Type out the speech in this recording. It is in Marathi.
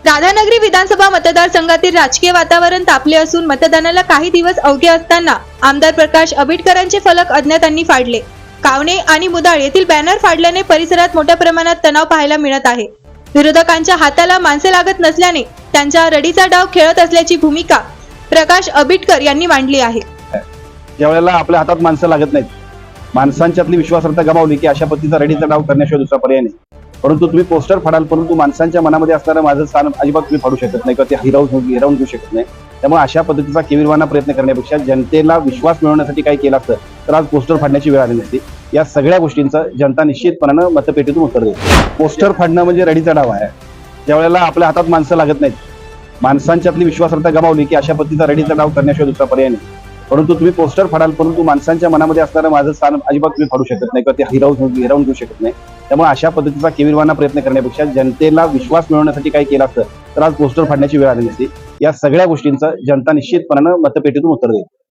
राधानगरी विधानसभा मतदारसंघातील राजकीय वातावरण तापले असून मतदानाला काही दिवस अवघे असताना आमदार प्रकाश आंबेडकरांचे फलक अज्ञातांनी फाडले. कावणे आणि मुदाळ येथील बॅनर फाडल्याने परिसरात मोठ्या प्रमाणात तणाव पाहायला मिळत आहे. विरोधकांच्या हाताला माणसे लागत नसल्याने त्यांच्या रडीचा डाव खेळत असल्याची भूमिका प्रकाश आंबेडकर यांनी मांडली आहे. ज्यावेळेला आपल्या हातात माणसं लागत नाहीत, माणसांच्यातली विश्वासार्हता गमावली की अशा पद्धतीचा रडीचा डाव करण्याशिवाय दुसरा पर्याय नाही. परंतु तुम्ही पोस्टर फाडाल, परंतु माणसांच्या मनामध्ये असणारं माझं स्थान अजिबात तुम्ही फाडू शकत नाही किंवा ते हिरावून घेऊ शकत नाही. त्यामुळे अशा पद्धतीचा केविलवाना प्रयत्न करण्यापेक्षा जनतेला विश्वास मिळवण्यासाठी काय केलं असतं तर आज पोस्टर फाडण्याची वेळ आली नसती. या सगळ्या गोष्टींचं जनता निश्चितपणानं मतपेटीतून उत्तर देईल. पोस्टर फाडणं म्हणजे रडीचा डाव आहे. ज्यावेळेला आपल्या हातात माणसं लागत नाहीत, माणसांच्यातली विश्वासार्हता गमावली की अशा पद्धतीचा रडीचा डाव करण्याशिवाय दुसरा पर्याय नाही. परंतु तुम्ही पोस्टर फाडाल, परंतु माणसांच्या मनामध्ये असणारं माझं स्थान अजिबात तुम्ही फाडू शकत नाही किंवा ते हिरावून घेऊ शकत नाही. त्यामुळे अशा पद्धतीचा केविलवाना प्रयत्न करण्यापेक्षा जनतेला विश्वास मिळवण्यासाठी काय केलं असतं तर आज पोस्टर फाडण्याची वेळ आली नसती. या सगळ्या गोष्टींचं जनता निश्चितपणानं मतपेटीतून उत्तर देईल.